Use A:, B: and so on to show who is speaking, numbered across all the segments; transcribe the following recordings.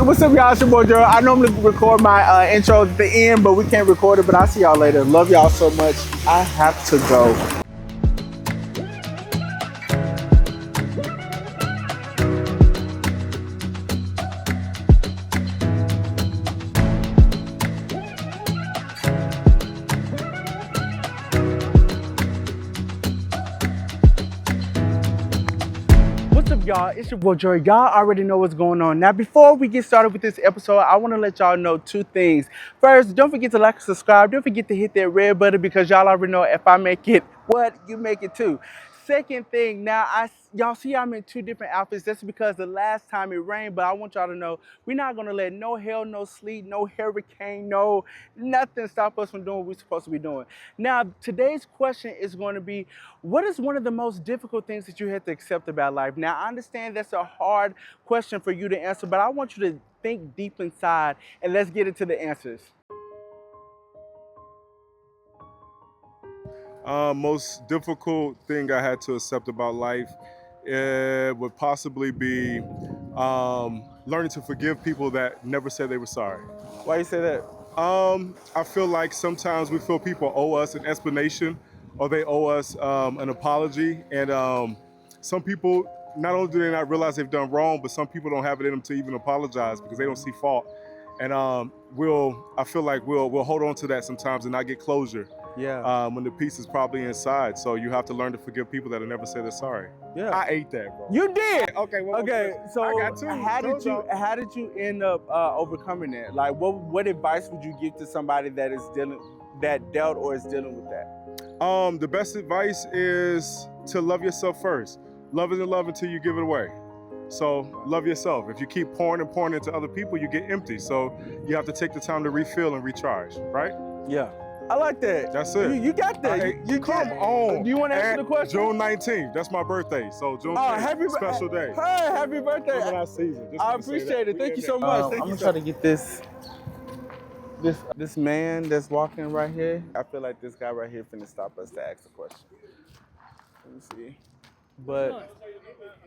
A: What's up, y'all? It's your boy Joe. I normally record my intro at the end, but we can't record it. But I'll see y'all later. Love y'all so much. I have to go. What's up, y'all? It's your boy Joey. Y'all already know what's going on. Now, before we get started with this episode, I want to let y'all know two things. First, don't forget to like and subscribe. Don't forget to hit that red button because y'all already know if I make it, what, you make it too. Second thing, now y'all see I'm in two different outfits. That's because the last time it rained, but I want y'all to know we're not gonna let no hail, no sleet, no hurricane, no nothing stop us from doing what we're supposed to be doing. Now, today's question is going to be, what is one of the most difficult things that you have to accept about life? Now, I understand that's a hard question for you to answer, but I want you to think deep inside and let's get into the answers.
B: Most difficult thing I had to accept about life would possibly be learning to forgive people that never said they were sorry.
A: Why you say that?
B: I feel like sometimes we feel people owe us an explanation or they owe us an apology. And some people, not only do they not realize they've done wrong, but some people don't have it in them to even apologize because they don't see fault. And I feel like we'll hold on to that sometimes and not get closure.
A: Yeah.
B: When the piece is probably inside. So you have to learn to forgive people that have never said they're sorry.
A: Yeah.
B: I ate that, bro.
A: You did.
B: Okay. Well,
A: Okay, so
B: I got two.
A: how did you end up overcoming that? Like, what advice would you give to somebody that dealt or is dealing with that?
B: The best advice is to love yourself first. Love isn't love until you give it away. So love yourself. If you keep pouring and pouring into other people, you get empty. So you have to take the time to refill and recharge, right?
A: Yeah. I like that.
B: That's it.
A: You got that. You
B: come on.
A: Do you want to answer
B: And
A: the question?
B: June 19th. That's my birthday. So June 19th, special day.
A: Hey, happy birthday.
B: Our season. Just
A: I
B: wanna say
A: appreciate
B: that.
A: it. Thank you so
B: We in
A: much.
B: there.
A: I'm gonna try to get this man that's walking right here. I feel like this guy right here finna stop us to ask a question. Let me see. But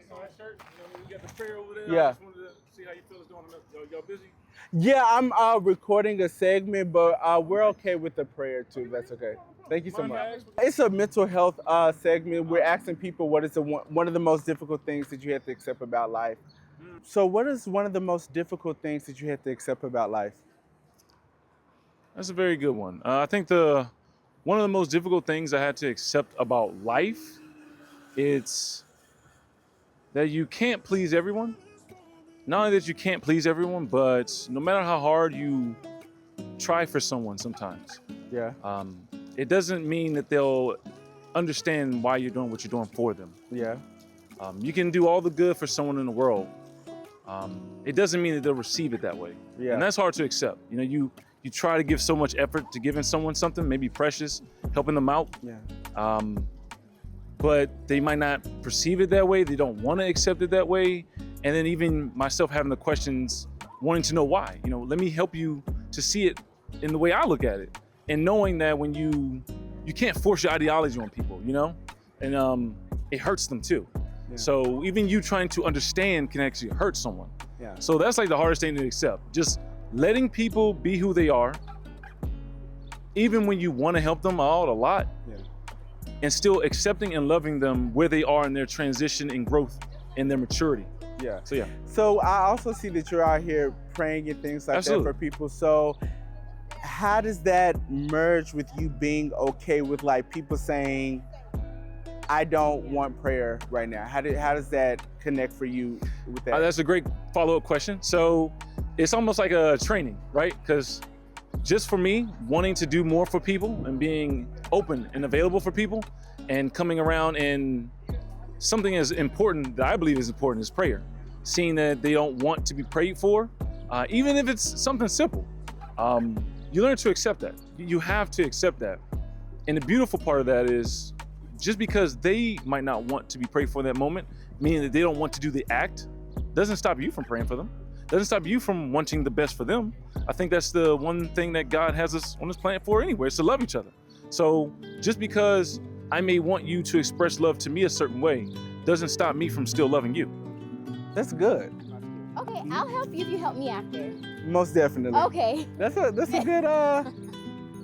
C: You got the prayer over there.
A: Yeah.
C: I just wanted to see how you feel is going. Y'all busy?
A: yeah, I'm recording a segment, but we're okay with the prayer too. That's okay. Thank you so much. It's a mental health segment. We're asking people what is one of the most difficult things that you have to accept about life. So, what is one of the most difficult things that you have to accept about life?
C: That's a very good one. I think one of the most difficult things I had to accept about life, it's that you can't please everyone. Not only that you can't please everyone, but no matter how hard you try for someone sometimes,
A: Yeah.
C: it doesn't mean that they'll understand why you're doing what you're doing for them.
A: Yeah.
C: You can do all the good for someone in the world. It doesn't mean that they'll receive it that way.
A: Yeah.
C: And that's hard to accept. You know, you try to give so much effort to giving someone something, maybe precious, helping them out.
A: Yeah.
C: But they might not perceive it that way. They don't want to accept it that way. And then even myself having the questions, wanting to know why. You know, let me help you to see it in the way I look at it. And knowing that when you can't force your ideology on people, you know? And it hurts them too.
A: Yeah.
C: So even you trying to understand can actually hurt someone.
A: Yeah.
C: So that's like the hardest thing to accept. Just letting people be who they are, even when you want to help them out a lot,
A: Yeah.
C: and still accepting and loving them where they are in their transition and growth and their maturity.
A: Yeah.
C: So yeah.
A: So I also see that you're out here praying and things like
C: Absolutely.
A: that for people. So how does that merge with you being okay with like people saying, I don't want prayer right now? How does that connect for you with that?
C: That's a great follow-up question. So it's almost like a training, right? Because just for me, wanting to do more for people and being open and available for people and coming around and something as important that I believe is important is prayer. Seeing that they don't want to be prayed for, even if it's something simple. You learn to accept that. You have to accept that. And the beautiful part of that is just because they might not want to be prayed for in that moment, meaning that they don't want to do the act, doesn't stop you from praying for them. Doesn't stop you from wanting the best for them. I think that's the one thing that God has us on this planet for anyway, is to love each other. So just because I may want you to express love to me a certain way doesn't stop me from still loving you.
A: That's good.
D: Okay, I'll help you if you help me after.
A: Most definitely.
D: Okay.
A: That's a good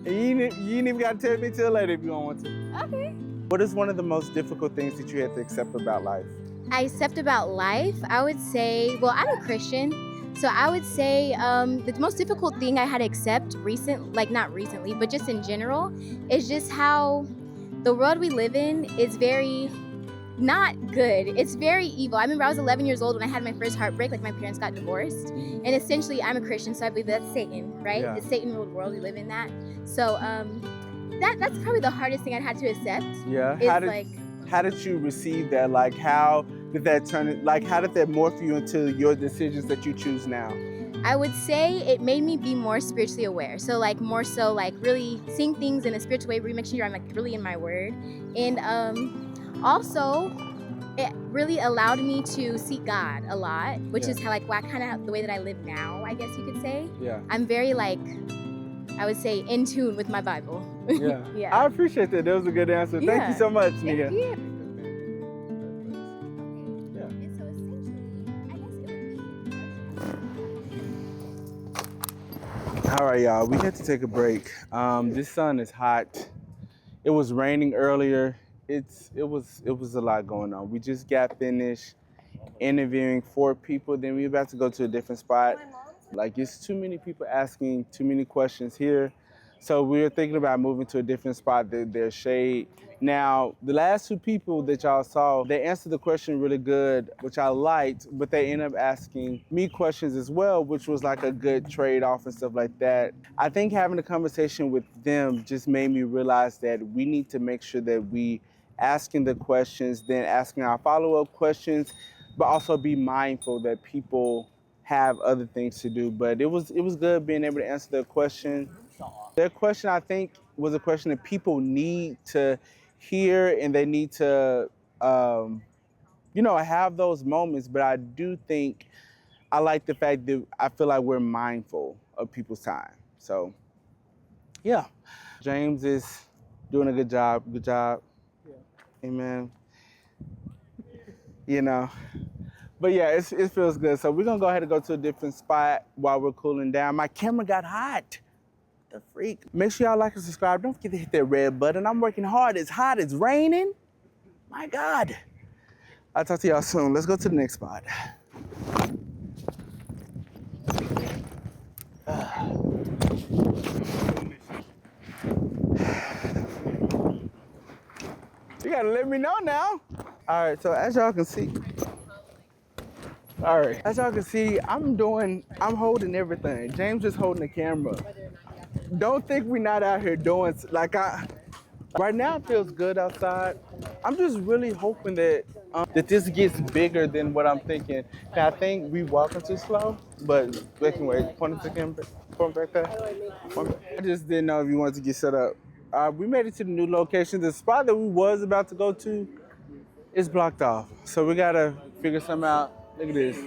A: you ain't even gotta tell me till later if you don't want to.
D: Okay.
A: What is one of the most difficult things that you had to accept about life?
D: I accept about life, I would say, well, I'm a Christian. So I would say the most difficult thing I had to accept not recently, but just in general, is just how the world we live in is very not good. It's very evil. I remember I was 11 years old when I had my first heartbreak, like my parents got divorced. And essentially I'm a Christian, so I believe that's Satan, right?
A: Yeah.
D: The Satan ruled world, we live in that. So that's probably the hardest thing I had to accept.
A: Yeah.
D: Is
A: How did you receive that? Like, how did that turn it? Like, how did that morph you into your decisions that you choose now?
D: I would say it made me be more spiritually aware. So like more so like really seeing things in a spiritual way, really making sure I'm like really in my word. And also it really allowed me to seek God a lot, which is how like the way that I live now, I guess you could say.
A: Yeah.
D: I'm very like, I would say in tune with my Bible.
A: Yeah.
D: Yeah.
A: I appreciate that. That was a good answer. Thank
D: Yeah.
A: you so much,
D: Thank
A: Nia.
D: you.
A: Yeah.
D: And so essentially, I guess it would be
A: All right, y'all. We had to take a break. This sun is hot. It was raining earlier. It was a lot going on. We just got finished interviewing 4 people. Then we're about to go to a different spot. Like, it's too many people asking too many questions here. So we're thinking about moving to a different spot. There's shade. Now, the last 2 people that y'all saw, they answered the question really good, which I liked, but they ended up asking me questions as well, which was like a good trade-off and stuff like that. I think having a conversation with them just made me realize that we need to make sure that we asking the questions, then asking our follow-up questions, but also be mindful that people have other things to do. But it was good being able to answer their question. Their question, I think, was a question that people need to hear, and they need to, have those moments. But I do think I like the fact that I feel like we're mindful of people's time. So, yeah. James is doing a good job. Good job. Yeah. Amen. But yeah, it feels good. So we're gonna go ahead and go to a different spot while we're cooling down. My camera got hot. The freak. Make sure y'all like and subscribe. Don't forget to hit that red button. I'm working hard. It's hot. It's raining. My God. I'll talk to y'all soon. Let's go to the next spot. You gotta let me know now. All right, so as y'all can see, I'm holding everything. James is holding the camera. Don't think we're not out here doing, right now it feels good outside. I'm just really hoping that this gets bigger than what I'm thinking. Now, I think we walking too slow, but we can wait. Point to the camera, point back there. I just didn't know if you wanted to get set up. We made it to the new location. The spot that we was about to go to is blocked off. So we gotta figure something out. Look at this.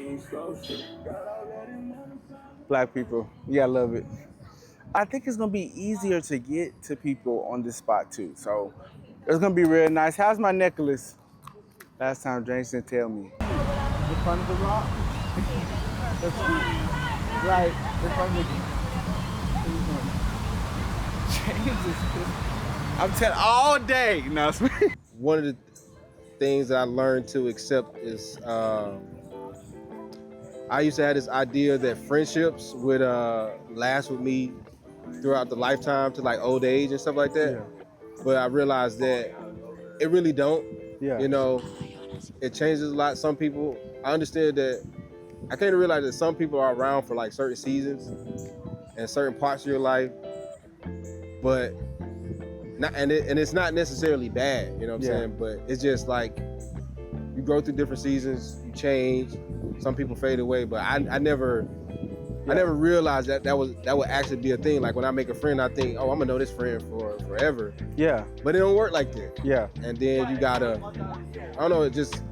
A: Black people, you gotta love it. I think it's gonna be easier to get to people on this spot too. So it's gonna be real nice. How's my necklace? Last time James didn't tell me. The front of the rock? Right, the front of James is, I'm telling all day. No,
E: one of the things that I learned to accept is I used to have this idea that friendships would last with me throughout the lifetime to like old age and stuff like that.
A: Yeah.
E: But I realized that it really don't.
A: Yeah.
E: It changes a lot. Some people, I understand that I came to realize that some people are around for like certain seasons and certain parts of your life, but it's not necessarily bad, you know what I'm saying? But it's just like you go through different seasons, you change, some people fade away, but I never realized that would actually be a thing. Like when I make a friend, I think, oh, I'm gonna know this friend for forever.
A: Yeah.
E: But it don't work like that.
A: Yeah.
E: And then you gotta, I don't know, just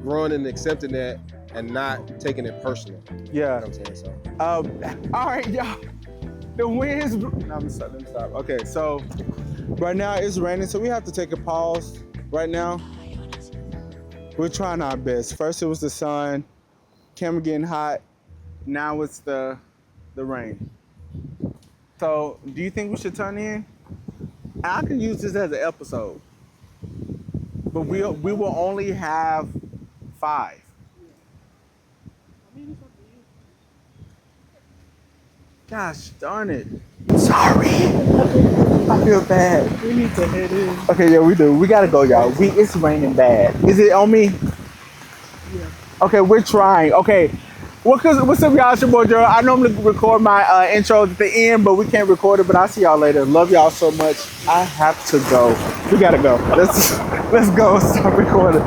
E: growing and accepting that and not taking it personal.
A: Yeah.
E: You know what I'm saying? So.
A: All right, y'all. The wind's. No, let me stop. Okay, so right now it's raining, so we have to take a pause right now. We're trying our best. First it was the sun, Camera getting hot. Now it's the rain. So, do you think we should turn in? I can use this as an episode, but we will only have 5. Gosh darn it! Sorry, I feel bad.
F: We need to head in.
A: Okay, yeah, we do. We gotta go, y'all. It's raining bad. Is it on me?
F: Yeah.
A: Okay, we're trying. Okay. What's up, y'all? It's your boy Joe. I normally record my intro at the end, but we can't record it. But I'll see y'all later. Love y'all so much. I have to go. We gotta go. Let's go. Stop recording.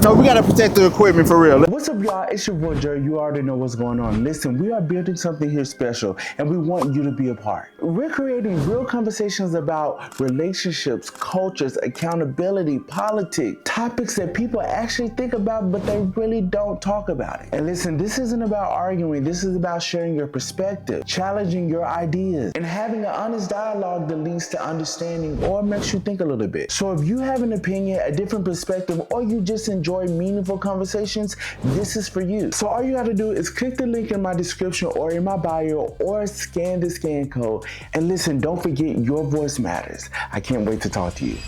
A: No, we gotta protect the equipment for real. What's up, y'all? It's your boy Jerry. You already know what's going on. Listen, we are building something here special, and we want you to be a part. We're creating real conversations about relationships, cultures, accountability, politics, topics that people actually think about, but they really don't talk about it. And listen, this isn't about arguing. This is about sharing your perspective, challenging your ideas, and having an honest dialogue that leads to understanding or makes you think a little bit. So if you have an opinion, a different perspective, or you just enjoy meaningful conversations, this is for you. So all you gotta do is click the link in my description or in my bio, or scan the scan code. And listen, don't forget, your voice matters. I can't wait to talk to you.